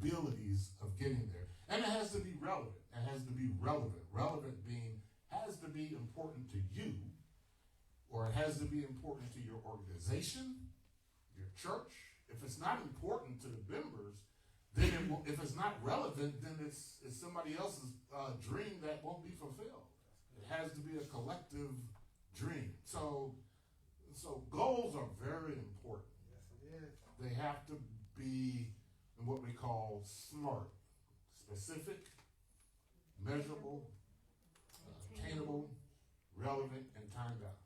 probabilities of getting there. And it has to be relevant. It has to be relevant. Relevant being has to be important to you, or it has to be important to your organization, your church. If it's not important to the members, then if it's not relevant, then it's somebody else's dream that won't be fulfilled. It has to be a collective dream. So goals are very important. Yes, it is. They have to be what we call SMART: specific, measurable, attainable, relevant, and time-bound.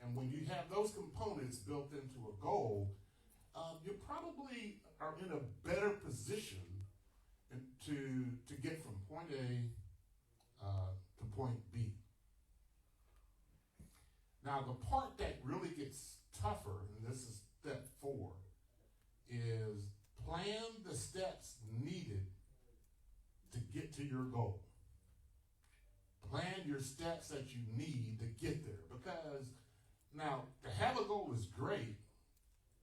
And when you have those components built into a goal, you probably are in a better position to get from point A to point B. Now, the part that really gets tougher, and this is step 4, is plan the steps needed to get to your goal. Plan your steps that you need to get there. Because now, to have a goal is great,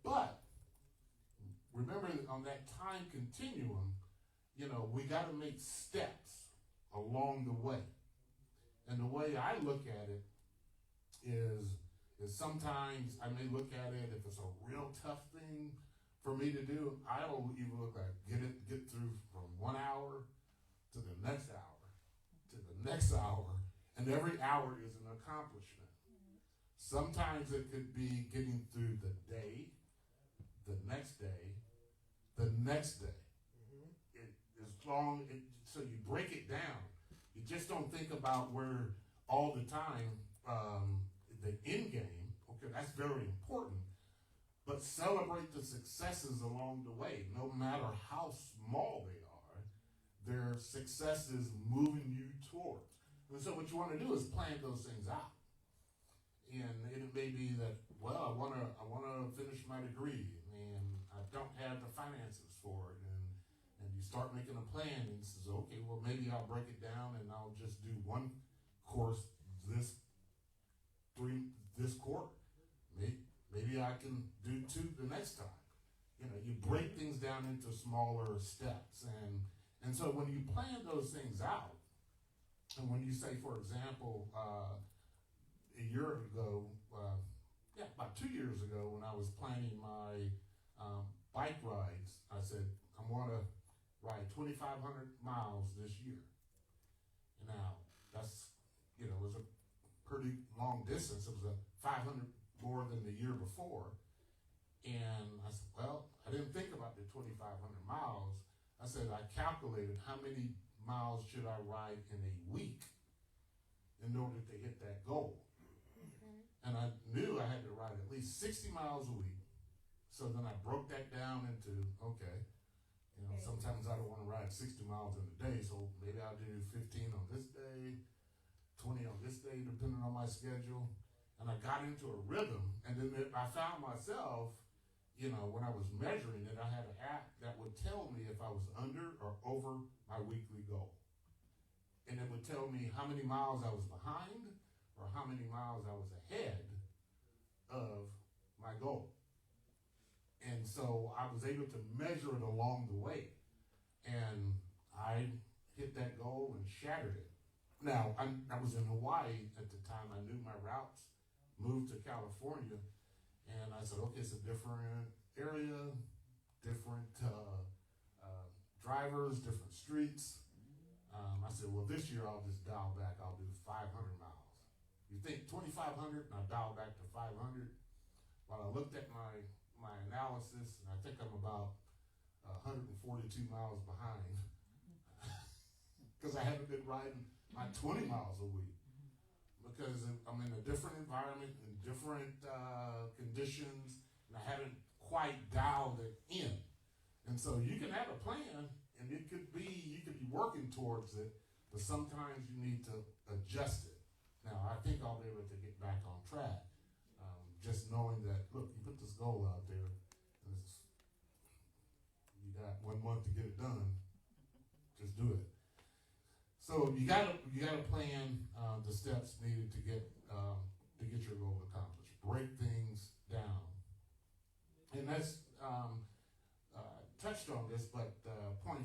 but remember on that time continuum, we got to make steps along the way. And the way I look at it is sometimes I may look at it, if it's a real tough thing for me to do, I'll even look like get through from 1 hour to the next hour, to the next hour, and every hour is an accomplishment. Sometimes it could be getting through the day, the next day, the next day. So you break it down. You just don't think about where all the time the end game. Okay, that's very important. But celebrate the successes along the way, no matter how small they are. Their success is moving you towards. And so what you want to do is plan those things out. And it may be that, well, I want to finish my degree, and I don't have the finances for it. And you start making a plan, and it says, okay, well, maybe I'll break it down, and I'll just do one course this quarter. Maybe I can do 2 the next time. You break things down into smaller steps, and so when you plan those things out, and when you say, for example, a year ago, about 2 years ago, when I was planning my bike rides, I said, I want to ride 2,500 miles this year. Now, that's, it was a pretty long distance. It was a 500 more than the year before. And I said, well, I didn't think about the 2,500 miles. I said, I calculated how many miles should I ride in a week in order to hit that goal. And I knew I had to ride at least 60 miles a week. So then I broke that down into, okay, sometimes I don't want to ride 60 miles in a day, so maybe I'll do 15 on this day, 20 on this day, depending on my schedule. And I got into a rhythm, and then I found myself, when I was measuring it, I had an app that would tell me if I was under or over my weekly goal. And it would tell me how many miles I was behind or how many miles I was ahead of my goal. And so I was able to measure it along the way. And I hit that goal and shattered it. Now, I was in Hawaii at the time. I knew my routes, moved to California, and I said, okay, it's a different area, different drivers, different streets. I said, well, this year I'll just dial back. I'll do 500 miles. You think 2,500, and I dial back to 500? Well, I looked at my analysis, and I think I'm about 142 miles behind because I haven't been riding my 20 miles a week because I'm in a different environment, in different conditions, and I haven't quite dialed it in. And so you can have a plan, and you could be working towards it, but sometimes you need to adjust it. Now, I think I'll be able to get back on track. Just knowing that, look, you put this goal out there, and you got 1 month to get it done. Just do it. So you gotta plan the steps needed to get your goal accomplished. Break things down, and that's touched on this. But point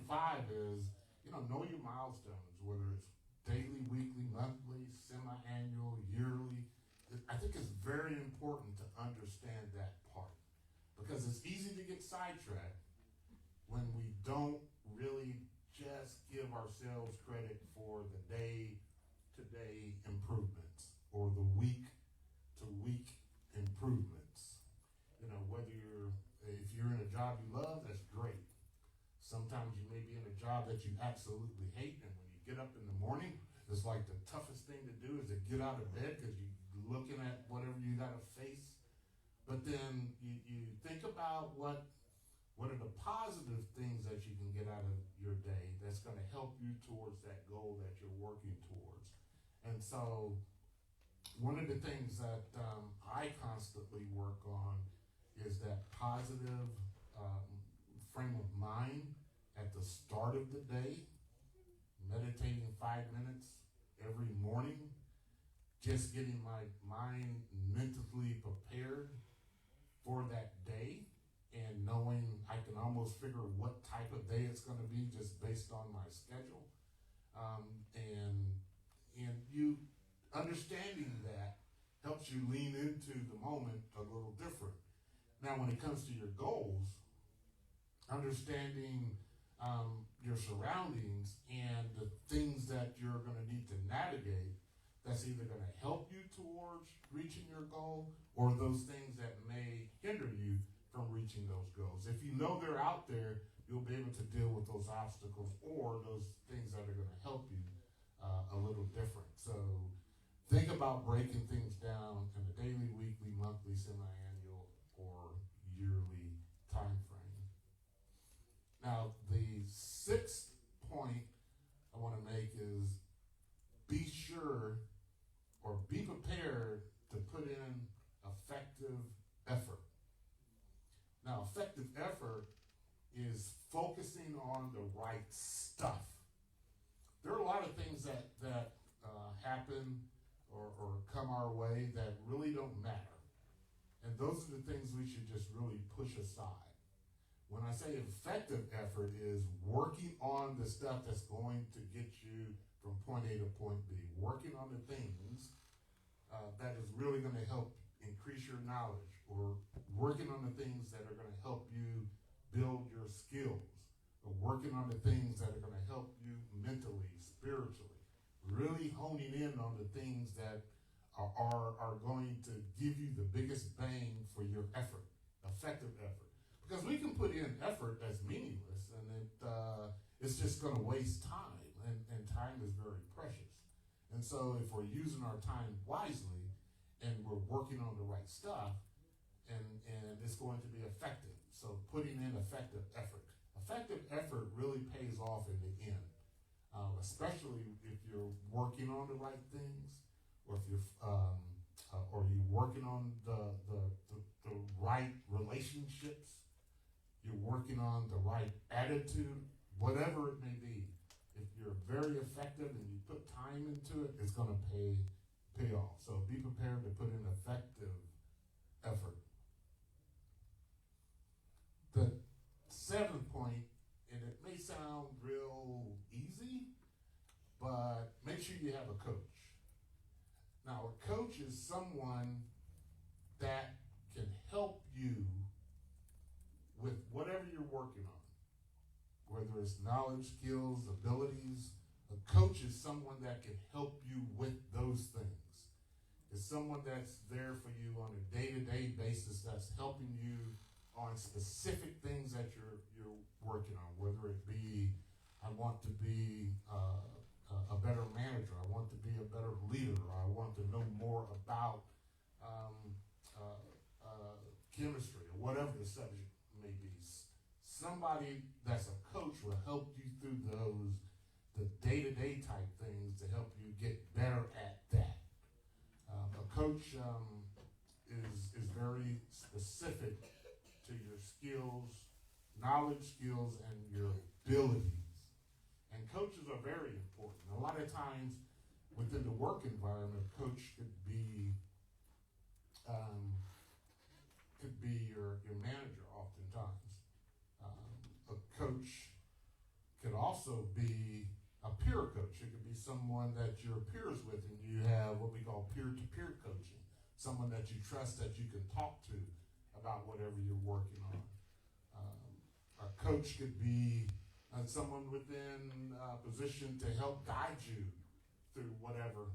know your milestones, whether it's daily, weekly, monthly, semi-annual, yearly. I think it's very important to understand that part because it's easy to get sidetracked when we don't really just give ourselves credit for the day-to-day improvements or the week-to-week improvements. If you're in a job you love, that's great. Sometimes you may be in a job that you absolutely hate, and when you get up in the morning, it's like the toughest thing to do is to get out of bed because you're looking at whatever you got to face. But then you think about what are the positive things that you can get out of your day that's going to help you towards that goal that you're working towards. And so one of the things that I constantly work on is that positive frame of mind at the start of the day, meditating 5 minutes every morning, just getting my mind mentally prepared for that day and knowing I can almost figure what type of day it's going to be just based on my schedule. And you understanding that helps you lean into the moment a little different. Now, when it comes to your goals, understanding your surroundings and the things that you're going to need to navigate, that's either going to help you towards reaching your goal or those things that may hinder you from reaching those goals. If you know they're out there, you'll be able to deal with those obstacles or those things that are going to help you a little different. So think about breaking things down in a daily, weekly, monthly, semi-annual, or yearly time frame. Now, the sixth point I want to make is be sure or be prepared to put in effective effort. Now, effective effort is focusing on the right stuff. There are a lot of things that happen or come our way that really don't matter. And those are the things we should just really push aside. When I say effective effort is working on the stuff that's going to get you from point A to point B, working on the things that is really going to help increase your knowledge, or working on the things that are going to help you build your skills, or working on the things that are going to help you mentally, spiritually, really honing in on the things that are going to give you the biggest bang for your effort, effective effort. Because we can put in effort that's meaningless, and it's just going to waste time, and time is very precious. And so if we're using our time wisely and we're working on the right stuff, and it's going to be effective. So putting in effective effort. Effective effort really pays off in the end, especially if you're working on the right things, or if you're working on the right relationships, you're working on the right attitude, whatever it may be. If you're very effective and you put time into it, it's going to pay off. So be prepared to put in effective effort. The seventh point, and it may sound real easy, but make sure you have a coach. Now, a coach is someone that can help you with whatever you're working on, whether it's knowledge, skills, abilities. A coach is someone that can help you with those things. It's someone that's there for you on a day-to-day basis, that's helping you on specific things that you're working on, whether it be, I want to be a better manager, I want to be a better leader, I want to know more about chemistry, or whatever the subject may be. Somebody that's a coach will help you through the day-to-day type things to help you get better at that. A coach is very specific to your skills, knowledge, skills, and your abilities. And coaches are very important. A lot of times within the work environment, a coach could be your manager oftentimes. A coach can could also be a peer coach. It could be someone that you're peers with, and you have what we call peer-to-peer coaching, someone that you trust that you can talk to about whatever you're working on. A coach could be someone within a position to help guide you through whatever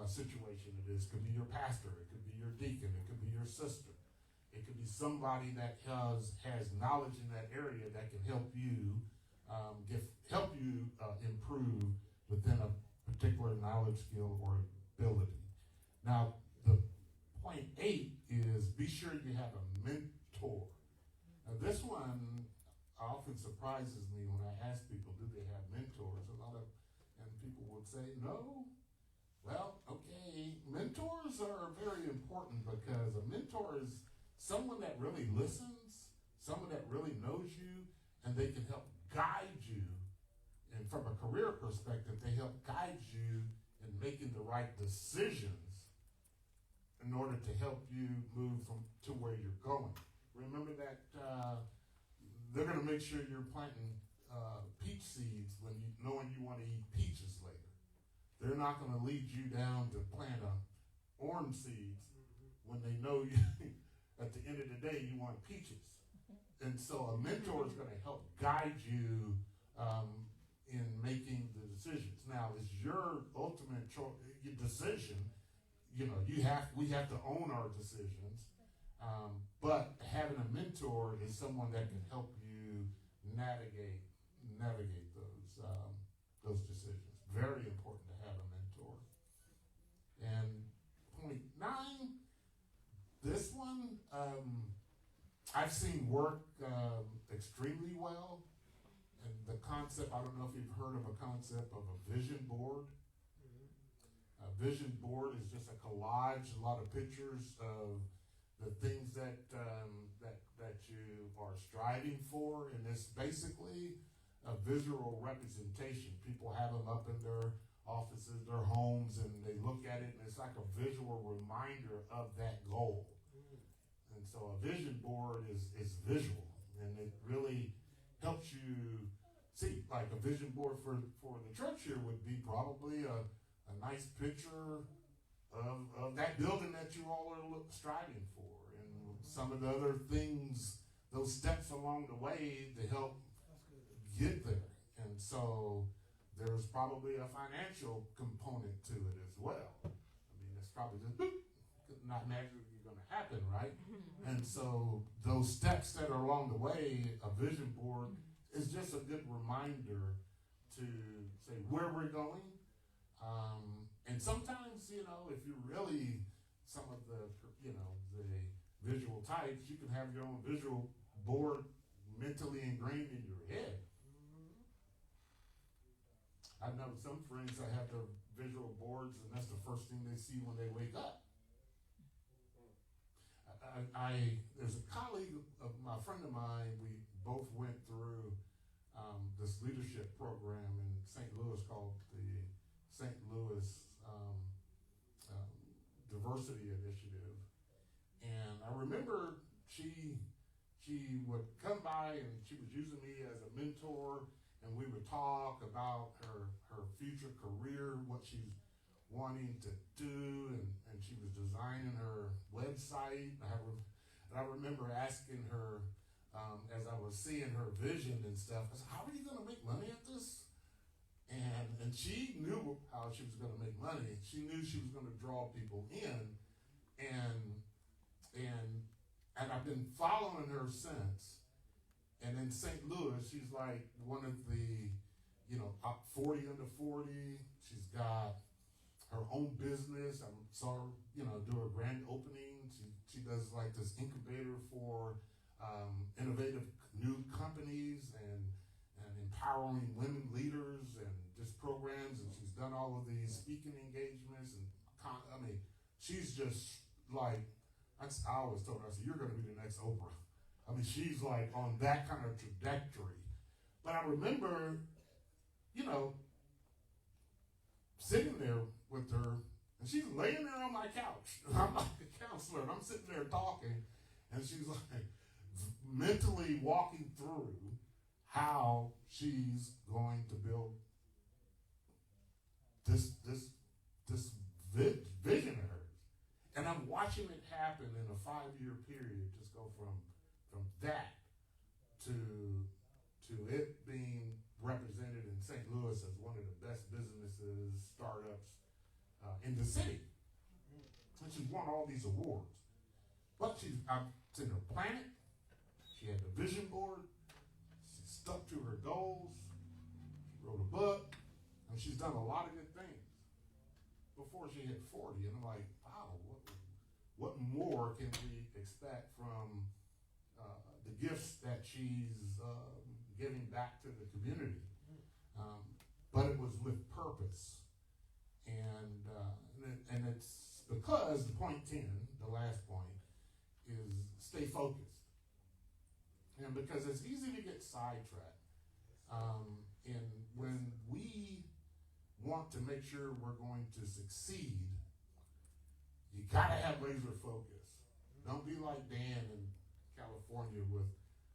situation it is. It could be your pastor, it could be your deacon, it could be your sister. It could be somebody that has knowledge in that area that can help you improve within a particular knowledge, skill, or ability. Now, the point 8 is be sure you have a mentor. Now, this one often surprises me when I ask people, do they have mentors? And people would say, no. Well, okay, mentors are very important because a mentor is someone that really listens, someone that really knows you, and they can help guide you. And from a career perspective, they help guide you in making the right decisions in order to help you move to where you're going. Remember that they're going to make sure you're planting peach seeds knowing you want to eat peaches later. They're not going to lead you down to plant orange seeds when they know you at the end of the day you want peaches. And so a mentor is going to help guide you in making the decisions. Now, it's your ultimate your decision. We have to own our decisions. But having a mentor is someone that can help you navigate those decisions. Very important to have a mentor. And point 9, this one I've seen work extremely well. And the concept, I don't know if you've heard of a concept of a vision board. A vision board is just a collage, a lot of pictures of the things that you are striving for, and it's basically a visual representation. People have them up in their offices, their homes, and they look at it, and it's like a visual reminder of that goal. And so a vision board is visual, and it really helps you see. Like a vision board for the church here would be probably a nice picture of that building that you all are striving for, and some of the other things, those steps along the way to help get there. And so there's probably a financial component to it as well. I mean, it's probably just not magically going to happen, right? And so those steps that are along the way, a vision board is just a good reminder to say where we're going. And sometimes, if you're really some of the visual types, you can have your own visual board mentally ingrained in your head. I know some friends that have their visual boards, and that's the first thing they see when they wake up. There's a colleague of my friend of mine, we both went through this leadership program in St. Louis called the St. Louis Diversity Initiative. And I remember she would come by and she was using me as a mentor, and we would talk about her future career, what she's wanting to do, and she was designing her website. I remember asking her, as I was seeing her vision and stuff, I said, how are you going to make money at this? And she knew how she was going to make money. She knew she was going to draw people in, and I've been following her since. And in St. Louis, she's like one of the, 40 under 40. She's got her own business. I saw her, do a grand opening. She does like this incubator for innovative new companies and empowering women leaders and just programs. And she's done all of these speaking engagements. And she's just like, I always told her, I said, you're going to be the next Oprah. I mean, she's like on that kind of trajectory. But I remember, sitting there with her, and she's laying there on my couch. I'm like a counselor, and I'm sitting there talking, and she's like mentally walking through how she's going to build this vision of hers. And I'm watching it happen in a 5-year period, just go from that to it being represented in St. Louis as one of the best businesses, startups in the city. And she's won all these awards. But I've seen her plan it. She had the vision board. She stuck to her goals. She wrote a book. And she's done a lot of good things before she hit 40. And I'm like, wow, what more can we expect from the gifts that she's giving back to the community? But it was with purpose. And it's because the point 10, the last point, is stay focused. And because it's easy to get sidetracked. And when we want to make sure we're going to succeed, you gotta have laser focus. Don't be like Dan in California with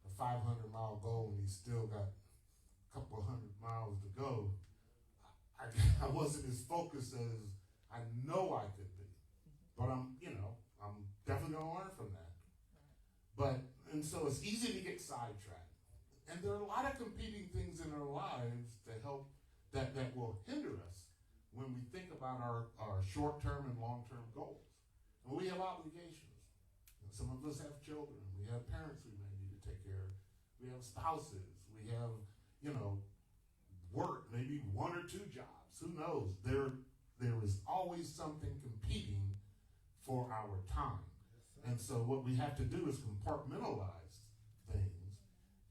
a 500-mile goal and he's still got a couple of 100 miles to go. I wasn't as focused as I know I could be, but I'm definitely gonna learn from that. And so it's easy to get sidetracked, and there are a lot of competing things in our lives to help that will hinder us when we think about our short-term and long-term goals. And we have obligations. Some of us have children. We have parents we may need to take care of. We have spouses. We have, work, maybe 1 or 2 jobs. Who knows? There is always something competing for our time. And so what we have to do is compartmentalize things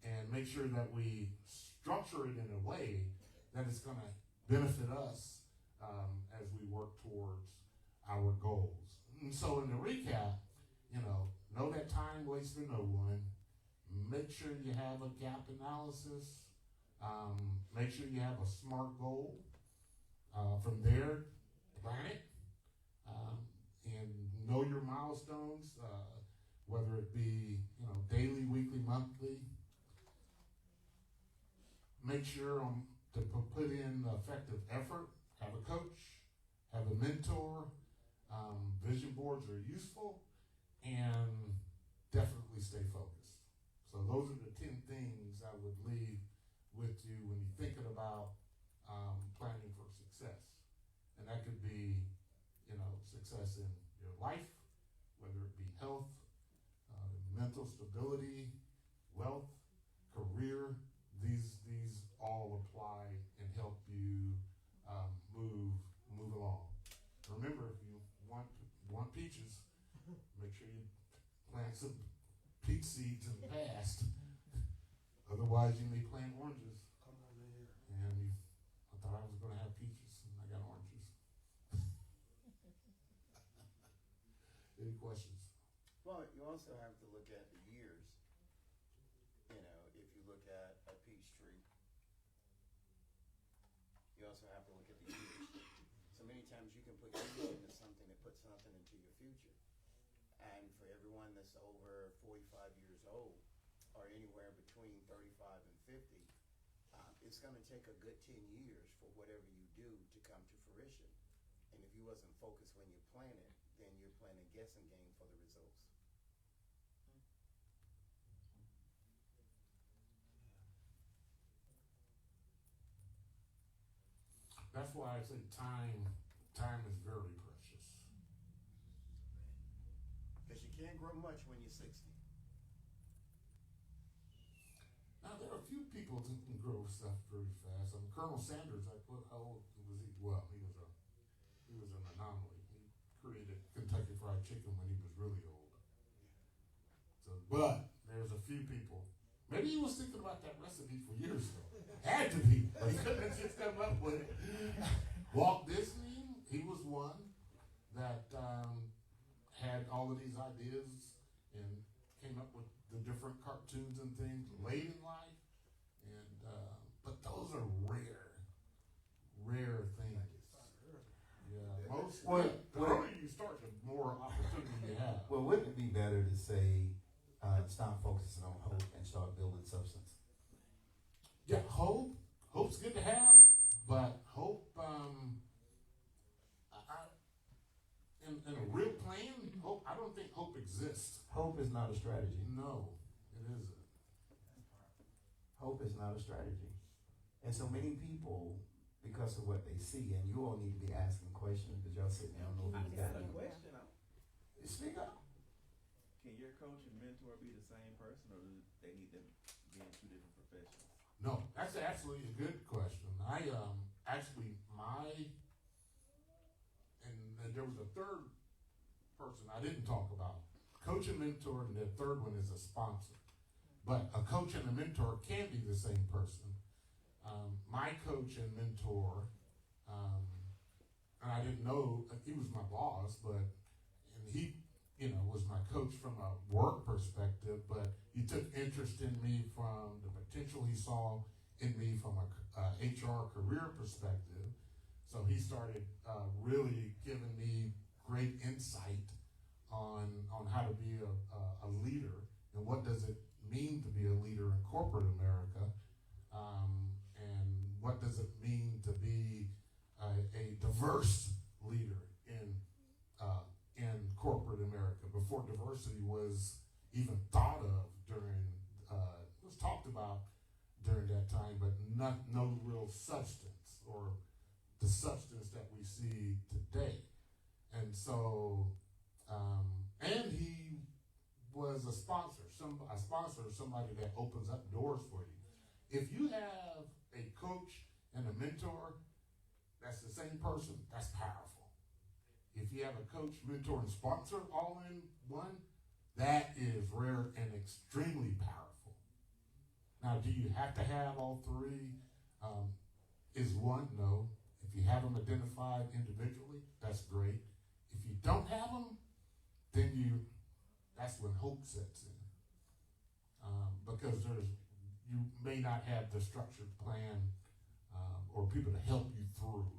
and make sure that we structure it in a way that is going to benefit us as we work towards our goals. And so in the recap, know that time waits for no one. Make sure you have a gap analysis. Make sure you have a SMART goal. From there, plan it. And know your milestones, whether it be daily, weekly, monthly. Make sure to put in effective effort. Have a coach. Have a mentor. Vision boards are useful. And definitely stay focused. So those are the 10 things I would leave with you when you're thinking about planning for success. And that could be, success in your life, whether it be health, mental stability, wealth, career. These all apply and help you move along. Remember, if you want peaches, make sure you plant some peach seeds in the past. Otherwise, you may plant oranges. Come on in. And I thought I was going to have peaches, and I got oranges. Any questions? Well, you also have to look at the years. If you look at a peach tree, you also have to look at the years. So many times you can put years into something that puts something into your future. And for everyone that's over 45 years old, or anywhere between 35 and 50, it's going to take a good 10 years for whatever you do to come to fruition. And if you wasn't focused when you planted, then you're playing a guessing game for the results. That's why I say time is very precious. Because you can't grow much when you're 60. Now, there are a few people who can grow stuff very fast. Colonel Sanders, how old was he? Well, he was an anomaly. He created Kentucky Fried Chicken when he was really old. But there's a few people. Maybe he was thinking about that recipe for years ago. Had to be, but he couldn't just come up with it. Walt Disney, he was one that had all of these ideas and came up with the different cartoons and things late in life. But those are rare things. Yeah, the earlier you start, the more opportunity you have. Well, wouldn't it be better to say, stop focusing on hope and start building substance? Yeah, Hope's good to have, but hope, in a real plan, hope, I don't think hope exists. Hope is not a strategy. No, it isn't. Hope is not a strategy. And so many people, because of what they see, and you all need to be asking questions because y'all sitting there, I don't know I who's got got a it. question. Speak up. Can your coach and mentor be the same person, or do they need to be in two different professions? No, that's absolutely a good question. I actually and there was a third person I didn't talk about. Coach and mentor, and the third one is a sponsor. But a coach and a mentor can be the same person. My coach and mentor, and I didn't know he was my boss, and he, was my coach from a work perspective, but he took interest in me from the potential he saw in me from a HR career perspective. So he started really giving me great insight on how to be a leader and what does it mean to be a leader in corporate America, and what does it mean to be a diverse leader in corporate America before diversity was even thought of it was talked about during that time, but no real substance or the substance that we see today. And so, and he was a sponsor, somebody that opens up doors for you. If you have a coach and a mentor, that's the same person, that's powerful. If you have a coach, mentor, and sponsor all in one, that is rare and extremely powerful. Now, do you have to have all three? Is one? No. If you have them identified individually, that's great. If you don't have them, then that's when hope sets in. Because you may not have the structured plan or people to help you through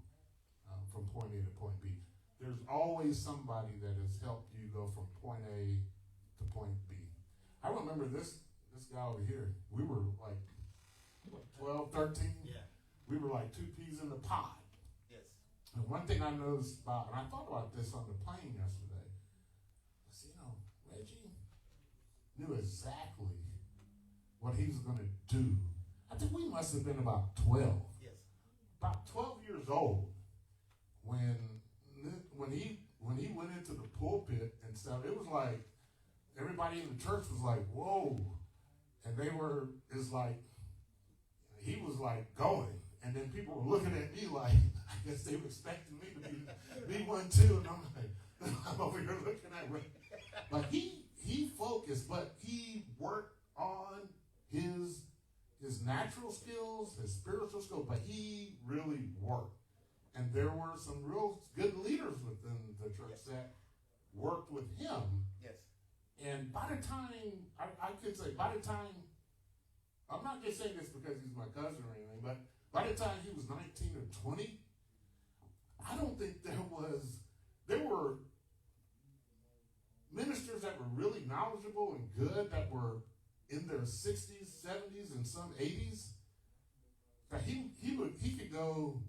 from point A to point B. There's always somebody that has helped you go from point A to point B. I remember this guy over here. We were like 12, 13. Yeah. We were like two peas in the pod. Yes. And one thing I noticed about, and I thought about this on the plane yesterday, I said, Reggie knew exactly what he was going to do. I think we must have been about 12. Yes. About 12 years old when he went into the pulpit and stuff. It was like everybody in the church was like, whoa. And he was like going. And then people were looking at me like, I guess they were expecting me to be one too. And I'm like, I'm over here looking at Ray. But he focused, but he worked on his natural skills, his spiritual skills, but he really worked. And there were some real good leaders within the church that worked with him. Yes. And by the time, I could say, I'm not just saying this because he's my cousin or anything, but by the time he was 19 or 20, I don't think there were ministers that were really knowledgeable and good that were in their 60s, 70s, and some 80s, that he could go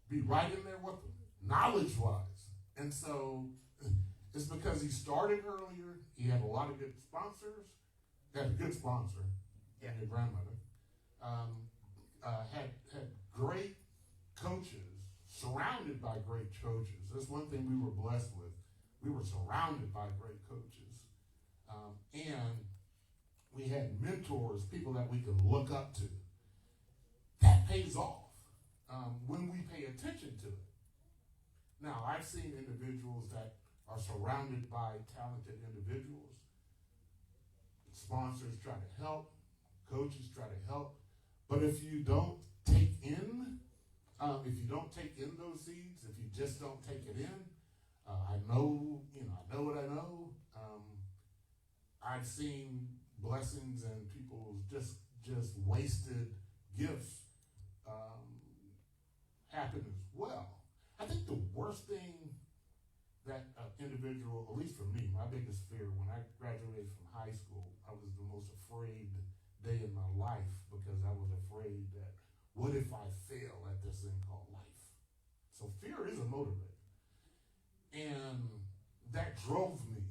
be right in there with them, knowledge-wise. And so it's because he started earlier. He had a lot of good sponsors. He had a good sponsor, your grandmother. Had great coaches, surrounded by great coaches. That's one thing we were blessed with. We were surrounded by great coaches. And we had mentors, people that we could look up to. That pays off when we pay attention to it. Now, I've seen individuals that are surrounded by talented individuals. Sponsors try to help. Coaches try to help. But if you don't take in those seeds, if you just don't take it in, I know what I know. I've seen blessings and people's just wasted gifts happen as well. I think the worst thing that an individual, at least for me, my biggest fear when I graduated from high school, I was the most afraid day in my life because I was afraid that what if I fail at this thing called life? So fear is a motivator. And that drove me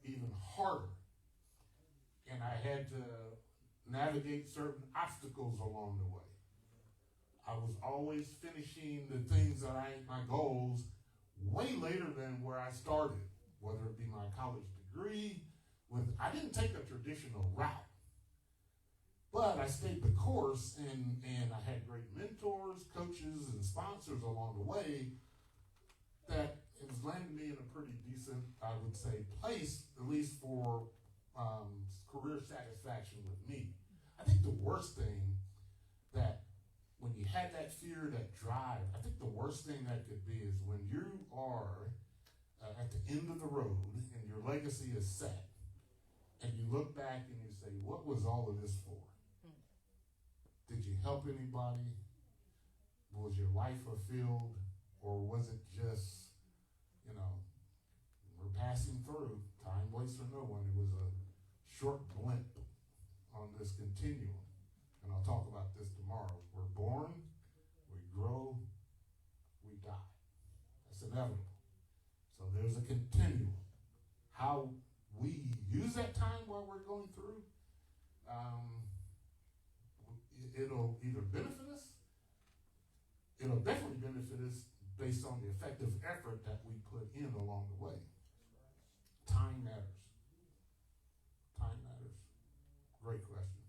even harder. And I had to navigate certain obstacles along the way. I was always finishing the things that my goals way later than where I started, whether it be my college degree. I didn't take a traditional route, but I stayed the course, and I had great mentors, coaches, and sponsors along the way that it was landing me in a pretty decent, I would say, place, at least for career satisfaction with me. I think the worst thing that when you had that fear, that drive, I think the worst thing that could be is when you are at the end of the road and your legacy is set, and you look back and you say, what was all of this for? Did you help anybody? Was your life fulfilled? Or was it just, we're passing through, time waits for no one. It was a short blimp on this continuum. And I'll talk about this tomorrow. We're born, we grow, we die. That's inevitable. So there's a continuum. How we use that time while we're going through, it'll either benefit us, it'll definitely benefit us based on the effective effort that we put in along the way. Time matters. Time matters. Great question.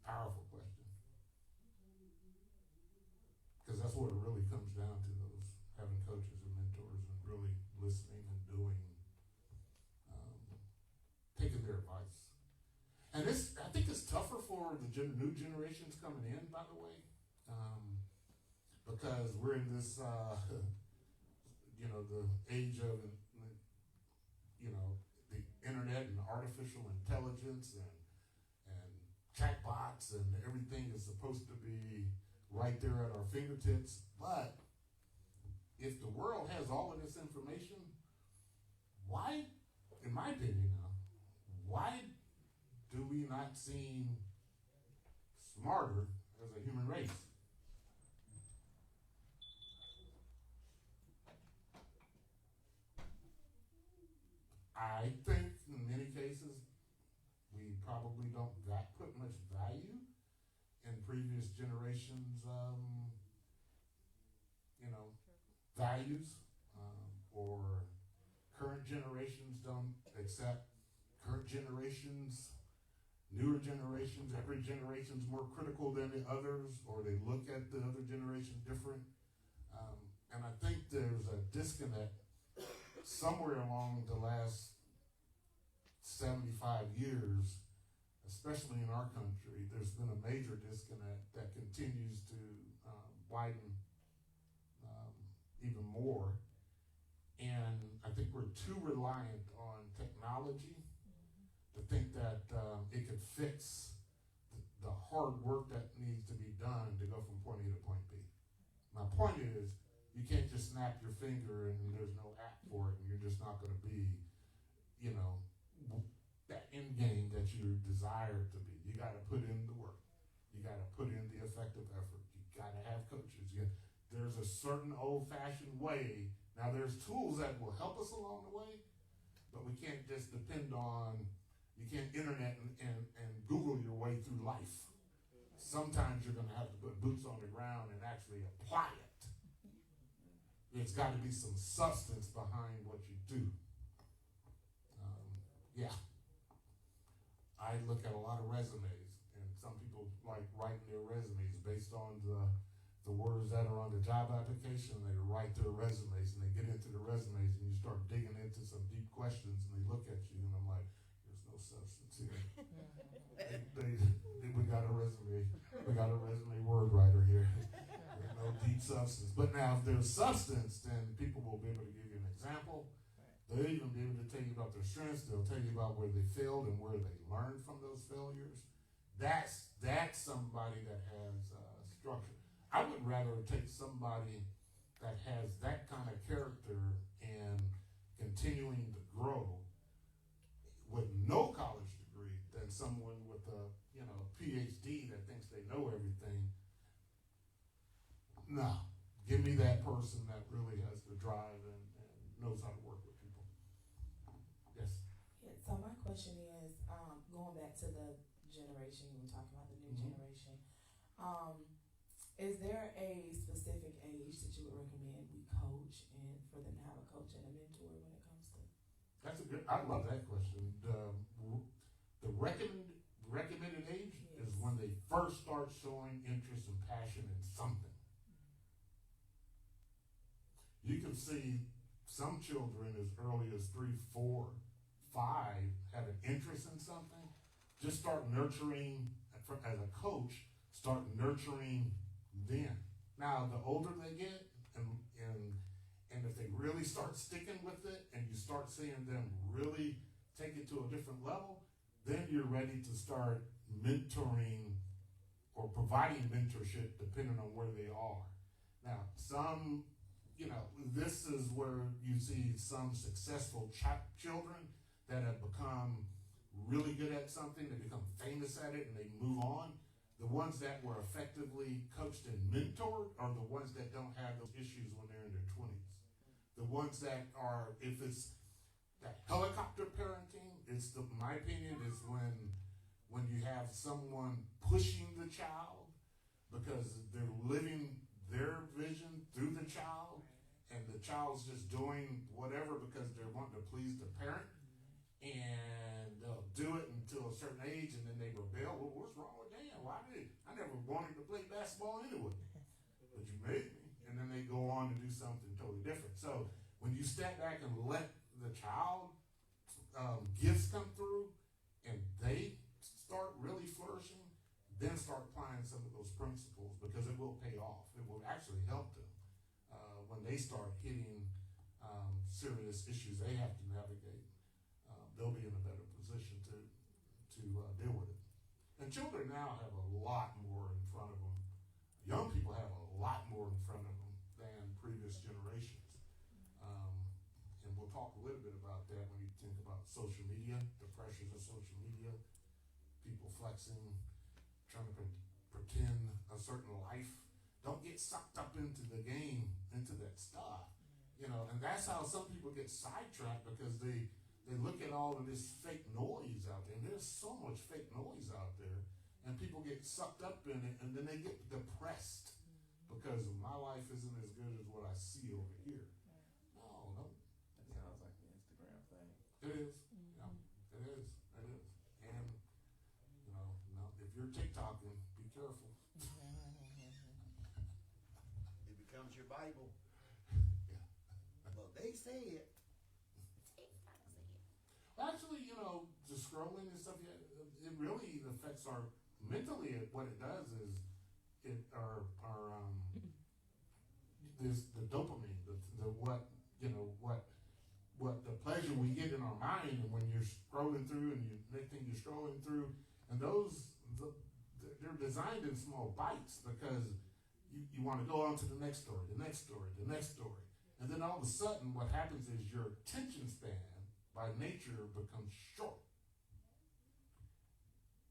Powerful question. Because that's what it really comes down to, those having coaches and mentors and really listening and doing, taking their advice. And I think it's tougher for the new generations coming in, by the way, because we're in this, the age of, the internet and artificial intelligence and chatbots and everything is supposed to be right there at our fingertips. But if the world has all of this information, why, in my opinion now, why do we not seem smarter as a human race? I think in many cases we probably don't put much value in previous generations' values, or current generations don't accept current generations, newer generations. Every generation's more critical than the others, or they look at the other generation different. And I think there's a disconnect somewhere along the last 75 years, especially in our country. There's been a major disconnect that continues to widen even more. And I think we're too reliant on technology to think that it could fix the hard work that needs to be done to go from point A to point B. My point is, you can't just snap your finger and there's no app for it, and you're just not going to be, that end game that you desire to be. You got to put in the work. You got to put in the effective effort. You got to have coaches. There's a certain old-fashioned way. Now, there's tools that will help us along the way, but we can't just depend on, you can't internet and Google your way through life. Sometimes you're going to have to put boots on the ground and actually apply it. There's got to be some substance behind what you do. I look at a lot of resumes, and some people like writing their resumes based on the words that are on the job application. They write their resumes, and they get into the resumes, and you start digging into some deep questions, and they look at you, and I'm like, there's no substance here. We got a resume. We got a resume word writer here. There's no deep substance. But now, if there's substance, then people will be able to give you an example. They'll even be able to tell you about their strengths. They'll tell you about where they failed and where they learned from those failures. That's somebody that has structure. I would rather take somebody that has that kind of character and continuing to grow with no college degree than someone with a PhD that thinks they know everything. No, give me that person that really has the drive and knows how to work with people. Yes. Yeah, so my question is, going back to the generation, you were talking about the new generation. Is there a specific age that you would recommend we coach and for them to have a coach and a mentor when it comes to? That's a good. I love that question. The recommended age is when they first start showing interest and passion in something. You can see some children as early as 3, 4, 5 have an interest in something. Just start nurturing as a coach. Start nurturing them. Now, the older they get, and if they really start sticking with it, and you start seeing them really take it to a different level, then you're ready to start mentoring or providing mentorship depending on where they are. Now, some, this is where you see some successful children that have become really good at something, they become famous at it, and they move on. The ones that were effectively coached and mentored are the ones that don't have those issues when they're in their 20s. The ones that are, if it's that helicopter parenting, my opinion is when you have someone pushing the child because they're living their vision through the child, and the child's just doing whatever because they're wanting to please the parent, and they'll do it until a certain age, and then they rebel. Well, what's wrong with Dan? I never wanted to play basketball anyway, but you made me. And then they go on to do something totally different. So when you step back and let the child gifts come through, and they start really flourishing, then start applying some of those principles, because it will pay off. It will actually help them when they start hitting serious issues they have to navigate. They'll be in a better position to deal with it. And children now have a lot more in front of them. Young people have a lot more in front of them than previous generations. And we'll talk a little bit about that when you think about social media, the pressures of social media, people flexing, trying to pretend a certain life. Don't get sucked up into the game, into that stuff. And that's how some people get sidetracked, because they look at all of this fake noise out there, and there's so much fake noise out there, and people get sucked up in it, and then they get depressed because my life isn't as good as what I see over here. No. That sounds like the Instagram thing. It is. Yeah, it is. And, if you're TikToking, be careful. It becomes your Bible. Yeah. Well, they say it. Actually, the scrolling and stuff, it really affects our mentally. What it does is this the dopamine, what the pleasure we get in our mind, and when you're scrolling through, and next thing you're scrolling through, and they're designed in small bites, because you want to go on to the next story, and then all of a sudden, what happens is your attention span by nature becomes short.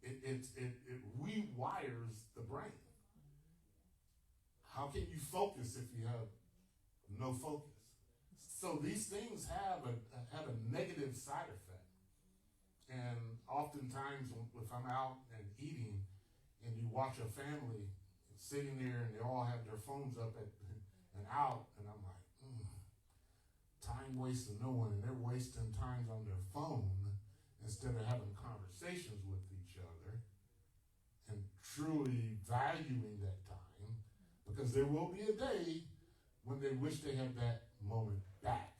It rewires the brain. How can you focus if you have no focus? So these things have a negative side effect. And oftentimes, if I'm out and eating, and you watch a family sitting there, and they all have their phones up and out, and I'm like, time wasting no one, and they're wasting time on their phone instead of having conversations with each other and truly valuing that time, because there will be a day when they wish they had that moment back.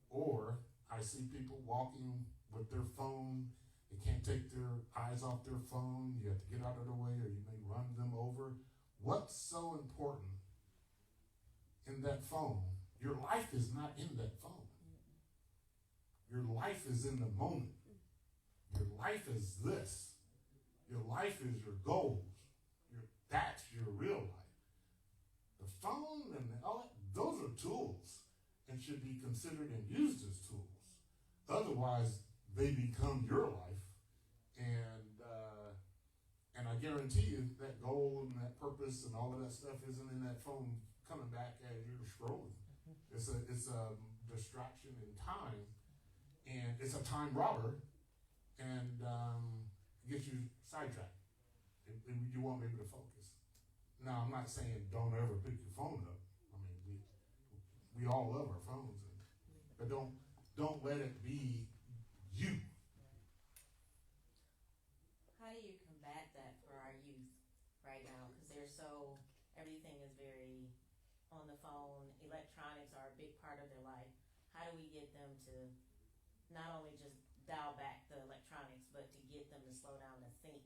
Or I see people walking with their phone, they can't take their eyes off their phone, you have to get out of the way, or you may run them over. What's so important in that phone? Your life is not in that phone. Your life is in the moment. Your life is this. Your life is your goals. That's your real life. The phone and all that, those are tools and should be considered and used as tools. Otherwise, they become your life, and And I guarantee you that goal and that purpose and all of that stuff isn't in that phone coming back as you're scrolling. It's a distraction in time, and it's a time robber, and gets you sidetracked. You won't be able to focus. Now, I'm not saying don't ever pick your phone up. I mean, we all love our phones, but don't let it be you. How do you combat that for our youth right now? Because everything is very on the phone. Electronics are a big part of their life. How do we get them to not only just dial back the electronics, but to get them to slow down and think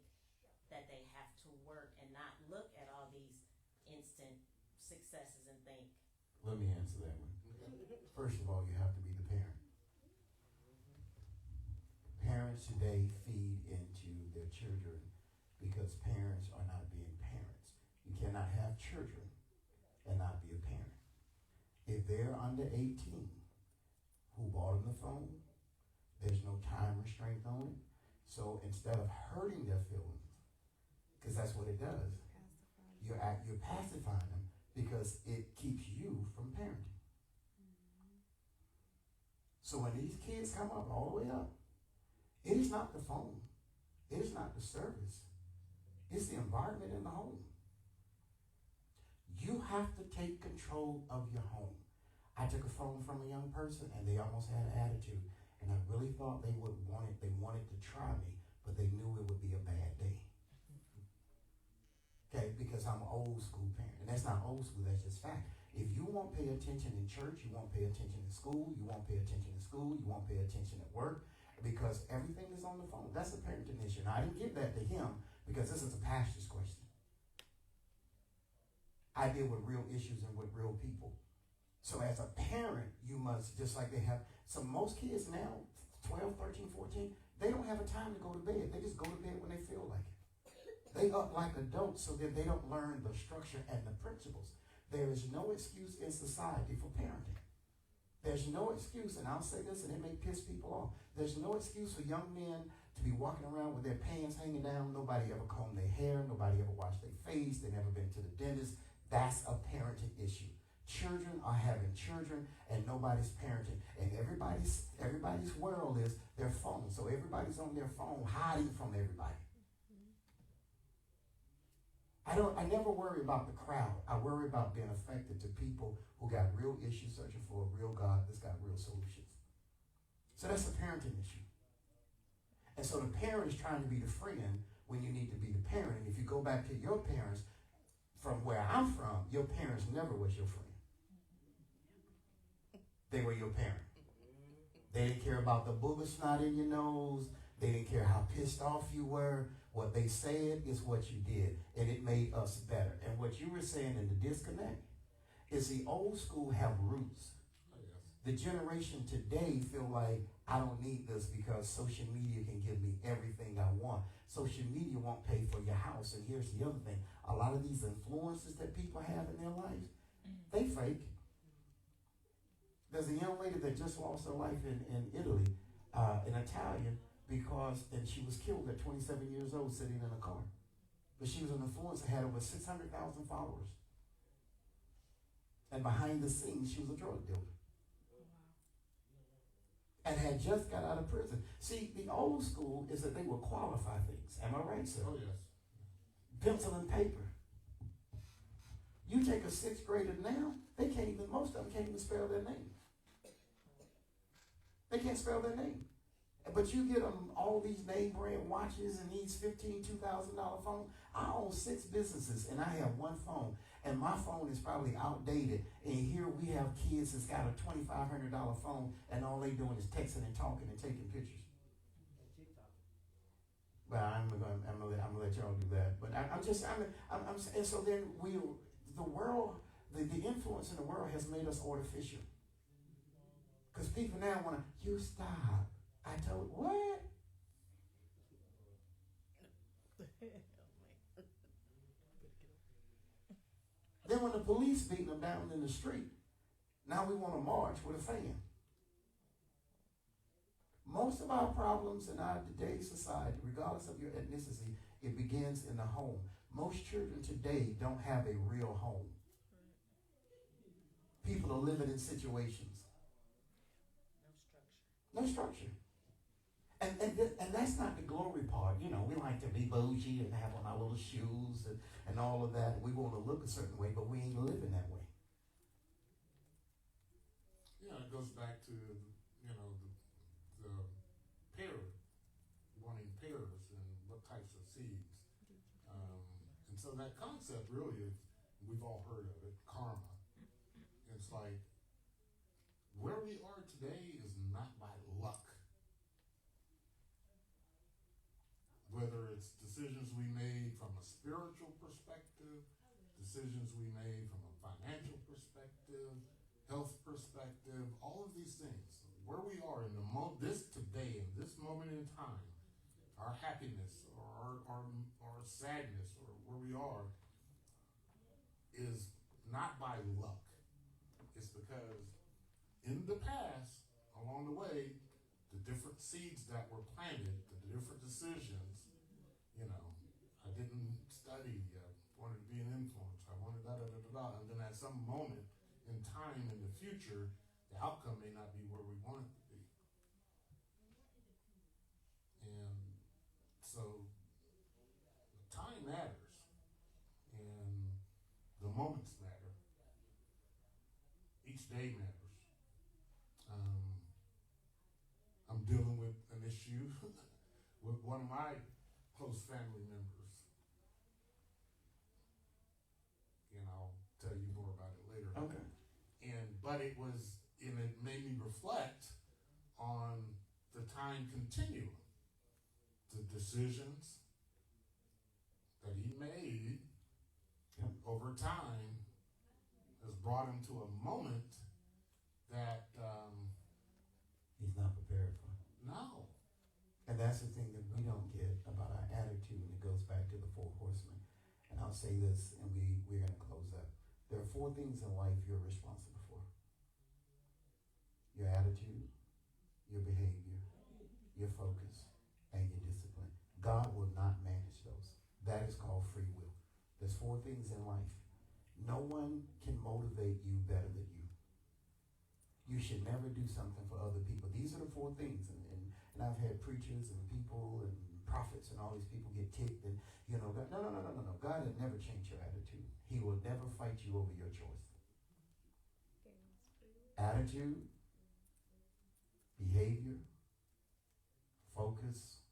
that they have to work and not look at all these instant successes and think. Let me answer that one. First of all, you have to be the parent. Parents today feed into their children because parents are not being parents. You cannot have children and not be a parent. If they're under 18, who bought them the phone, there's no time restraint on it. So instead of hurting their feelings, because that's what it does, you're pacifying them because it keeps you from parenting. So when these kids come up all the way up, it is not the phone. It is not the service. It's the environment in the home. You have to take control of your home. I took a phone from a young person and they almost had an attitude. And I really thought they wanted to try me, but they knew it would be a bad day. Okay, because I'm an old school parent. And that's not old school, that's just fact. If you won't pay attention in church, you won't pay attention in school, you won't pay attention in school, you won't pay attention at work, because everything is on the phone. That's a parenting issue. Now, I didn't give that to him because this is a pastor's question. I deal with real issues and with real people. So as a parent, you must, just like they have, so most kids now, 12, 13, 14, they don't have a time to go to bed. They just go to bed when they feel like it. They up like adults so that they don't learn the structure and the principles. There is no excuse in society for parenting. There's no excuse, and I'll say this, and it may piss people off. There's no excuse for young men to be walking around with their pants hanging down. Nobody ever combed their hair. Nobody ever washed their face. They've never been to the dentist. That's a parenting issue. Children are having children, and nobody's parenting. And everybody's world is their phone. So everybody's on their phone hiding from everybody. I never worry about the crowd. I worry about being effective to people who got real issues, searching for a real God that's got real solutions. So that's a parenting issue. And so the parent is trying to be the friend when you need to be the parent. And if you go back to your parents, from where I'm from, your parents never was your friend. They were your parent. They didn't care about the booger snot in your nose. They didn't care how pissed off you were. What they said is what you did, and it made us better. And what you were saying in the disconnect is the old school have roots. Oh, yes. The generation today feel like, I don't need this because social media can give me everything I want. Social media won't pay for your house. And here's the other thing. A lot of these influences that people have in their lives, they fake. There's a young lady that just lost her life in Italy, an Italian, and she was killed at 27 years old sitting in a car. But she was an influencer, had over 600,000 followers. And behind the scenes, she was a drug dealer. And had just got out of prison. See, the old school is that they will qualify things. Am I right, sir? Oh, yes. Pencil and paper. You take a sixth grader now, most of them can't even spell their name. They can't spell their name. But you get them all these name brand watches and these $15,000, $2,000 phones. I own 6 businesses and I have one phone. And my phone is probably outdated. And here we have kids that's got a $2,500 phone and all they doing is texting and talking and taking pictures. Well, I'm gonna let y'all do that. But and so then the influence in the world has made us artificial. Because people now want to, you stop. I told, what? Then when the police beating them down in the street, now we want to march with a fan. Most of our problems in our today's society, regardless of your ethnicity, It begins in the home. Most children today don't have a real home. People are living in situations. No structure. And that's not the glory part. You know, we like to be bougie and have on our little shoes and all of that. We want to look a certain way, but we ain't living that way. Yeah, it goes back to, you know, the pair, wanting pairs and what types of seeds. And so that concept really is, we've all heard of it, karma. It's like, where we are today is not by luck. Whether it's decisions we made from a spiritual perspective, decisions we made from a financial perspective, health perspective, all of these things, where we are in this today, in this moment in time, our happiness or our sadness or where we are is not by luck. It's because in the past, along the way, the different seeds that were planted, the different decisions, you know, I didn't study, I wanted to be an influencer, I wanted and then at some moment in time in the future, the outcome may not be where we want it to be. And so time matters, and the moments matter. Each day matters. I'm dealing with an issue with one of my close family members. And I'll tell you more about it later. Okay. But it made me reflect on the time continuum, the decisions that he made over time has brought him to a moment that He's not prepared for. no. And that's the thing that we don't get about our attitude, and it goes back to the 4 horsemen. And I'll say this, and we're going to close up. There are 4 things in life you're responsible for. Your attitude, your behavior, your focus, and your discipline. God will not manage those. That is called free will. There's 4 things in life. No one can motivate you better than you. You should never do something for other people. These are the 4 things. And I've had preachers and people and prophets and all these people get ticked and, you know, God, no. God will never change your attitude. He will never fight you over your choice. Attitude, behavior, focus,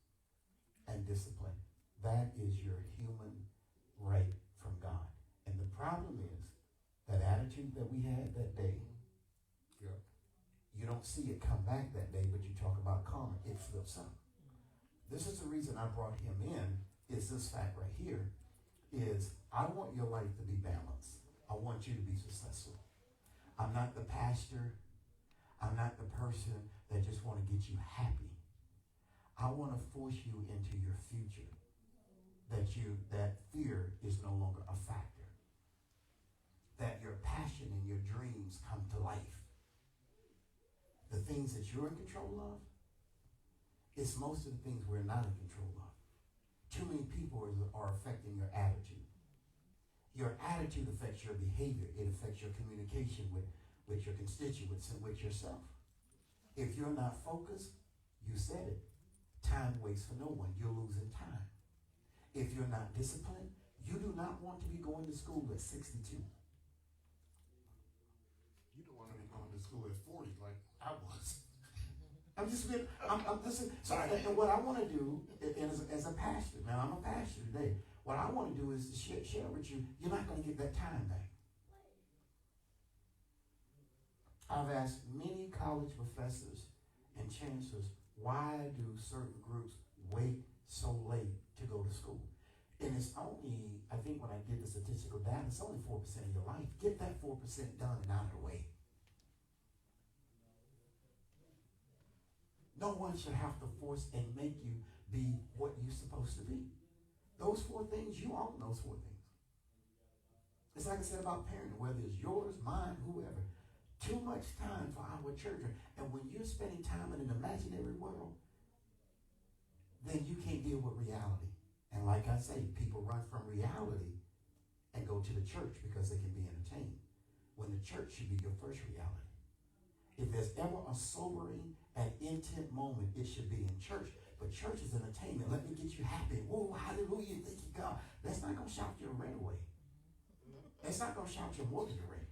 and discipline. That is your human right from God. And the problem is that attitude that we had that day, you don't see it come back that day, but you talk about karma, it flips up. This is the reason I brought him in, is this fact right here, is I want your life to be balanced. I want you to be successful. I'm not the pastor. I'm not the person that just want to get you happy. I want to force you into your future, that fear is no longer a factor, that your passion and your dreams come to life. The things that you're in control of, it's most of the things we're not in control of. Too many people are affecting your attitude. Your attitude affects your behavior. It affects your communication with your constituents and with yourself. If you're not focused, you said it, time waits for no one. You're losing time. If you're not disciplined, you do not want to be going to school at 62. You don't want to be going to school at 40 like I was. I'm listening. So and what I want to do as a pastor, now I'm a pastor today, what I want to do is share with you, you're not going to get that time back. I've asked many college professors and chancellors, why do certain groups wait so late to go to school? And it's only, I think when I did the statistical data, it's only 4% of your life. Get that 4% done and out of the way. No one should have to force and make you be what you're supposed to be. Those 4 things, you own those 4 things. It's like I said about parenting, whether it's yours, mine, whoever. Too much time for our children. And when you're spending time in an imaginary world, then you can't deal with reality. And like I say, people run from reality and go to the church because they can be entertained, when the church should be your first reality. If there's ever a sobering and intent moment, it should be in church. But church is entertainment. Let me get you happy. Whoa, hallelujah, thank you, God. That's not going to shout your rent away. That's not going to shout your mortgage rate.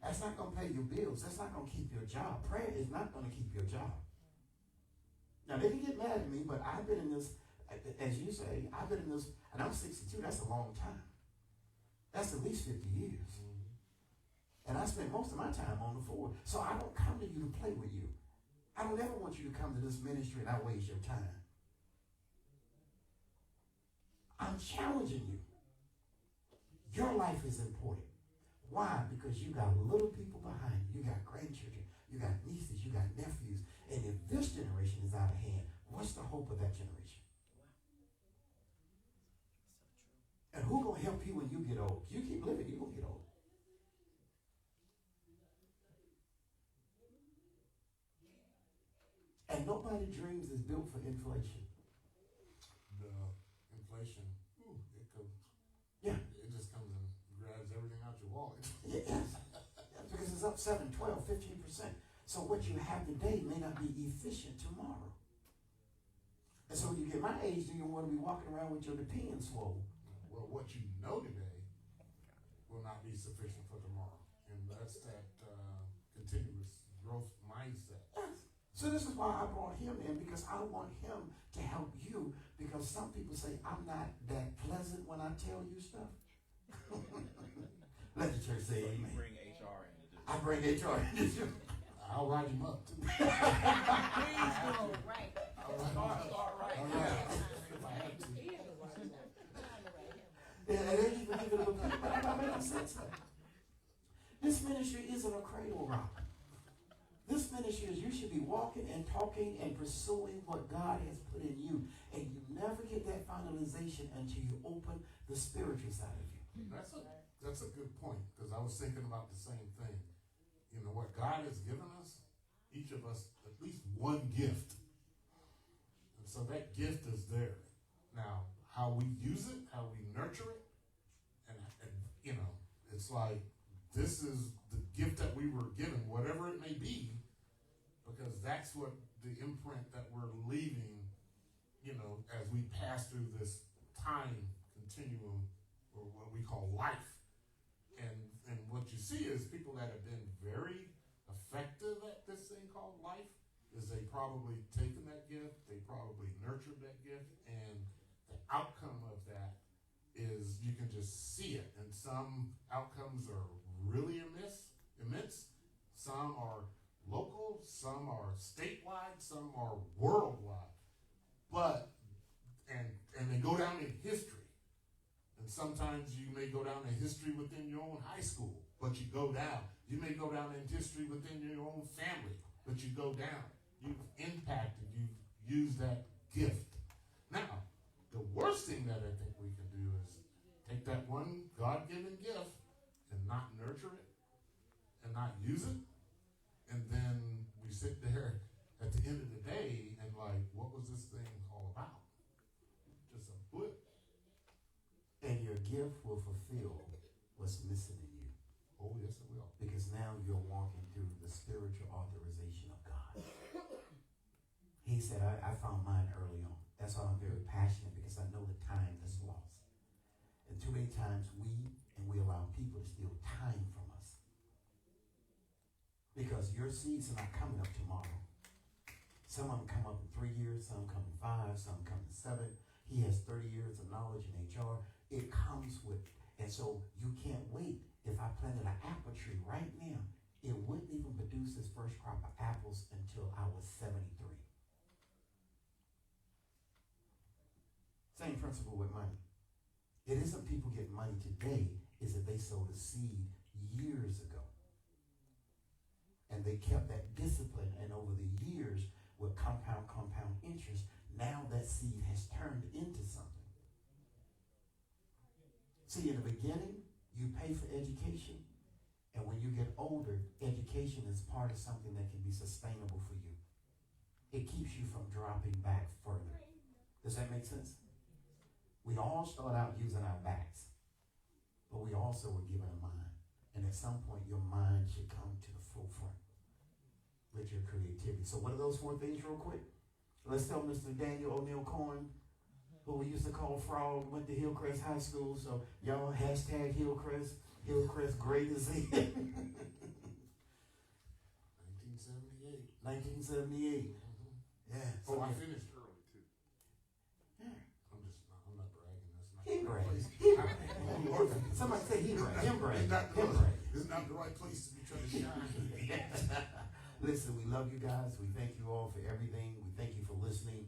That's not going to pay your bills. That's not going to keep your job. Prayer is not going to keep your job. Now, they can get mad at me, but I've been in this, as you say, I've been in this, and I'm 62, that's a long time. That's at least 50 years. And I spent most of my time on the floor. So I don't come to you to play with you. I don't ever want you to come to this ministry and I waste your time. I'm challenging you. Your life is important. Why? Because you got little people behind you. You got grandchildren. You got nieces. You got nephews. And if this generation is out of hand, what's the hope of that generation? And who's going to help you when you get old? You keep living, you're going to get old. And nobody dreams is built for inflation. The inflation, it comes. Yeah. It just comes and grabs everything out your wallet. Yes. Because it's up 7, 12, 15%. So what you have today may not be efficient tomorrow. And so when you get my age, do you want to be walking around with your depends swole? Well, what you know today will not be sufficient for tomorrow. And that's that continuous growth mindset. Yes. So this is why I brought him in, because I want him to help you, because some people say I'm not that pleasant when I tell you stuff. Let the church say So you amen. bring HR in to do I bring HR in. I'll write him up too. Please go right. I'll write him up. right. All right. If I have to. Yeah, and then you believe it, but I made sense. This ministry isn't a cradle rock. This ministry is you should be walking and talking and pursuing what God has put in you. And you never get that finalization until you open the spiritual side of you. That's a good point, because I was thinking about the same thing. You know, what God has given us, each of us, at least one gift. And so that gift is there. Now, how we use it, how we nurture it, and you know, it's like, this is the gift that we were given, whatever it may be, because that's what the imprint that we're leaving, you know, as we pass through this time continuum, or what we call life. And what you see is people that have been very effective at this thing called life, is they probably taken that gift, they probably nurtured that gift, and the outcome of that is you can just see it. And some outcomes are really immense. Some are local, some are statewide, some are worldwide. But, and they go down in history. And sometimes you may go down in history within your own high school, but you go down. You may go down in history within your own family, but you go down. You've impacted, you've used that gift. Now, the worst thing that I think we can do is take that one God-given gift and not nurture it and not use it. And then we sit there at the end of the day and like, what was this thing all about? Just a blip. And your gift will fulfill what's missing in you. Oh, yes, it will. Because now you're walking through the spiritual authorization of God. He said, I found mine early on. That's why I'm very passionate, because I know the time that's lost. And too many times we allow people to steal time from us. Because your seeds are not coming up tomorrow. Some of them come up in 3 years, some come in 5, some come in 7. He has 30 years of knowledge in HR. It comes with, and so you can't wait. If I planted an apple tree right now, it wouldn't even produce its first crop of apples until I was 73. Same principle with money. It isn't people getting money today, is that they sowed a seed years ago. And they kept that discipline, and over the years, with compound interest, now that seed has turned into something. See, in the beginning, you pay for education, and when you get older, education is part of something that can be sustainable for you. It keeps you from dropping back further. Does that make sense? We all start out using our backs, but we also were given a mind. And at some point, your mind should come to the forefront with your creativity. So what are those 4 things real quick? Let's tell Mr. Daniel O'Neill Cohen, who we used to call Frog, went to Hillcrest High School. So y'all hashtag Hillcrest. Hillcrest great as he. 1978. 1978. Yeah. Oh, I finished early too. Yeah. I'm not bragging. That's not He the bragged. right place. He bragged. Somebody say he bragged. Him bragged. Him bragged. It's not the right place to be trying to shine. Listen, we love you guys. We thank you all for everything. We thank you for listening.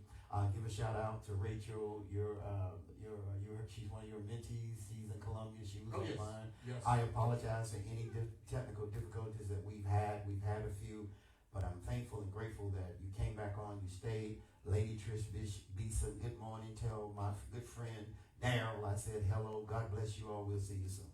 Give a shout out to Rachel. She's one of your mentees. She's in Columbia. She was yes. online. Yes. I apologize for any technical difficulties that we've had. We've had a few, but I'm thankful and grateful that you came back on. You stayed. Lady Trish Bisa, good morning. Tell my good friend Daryl I said hello. God bless you all. We'll see you soon.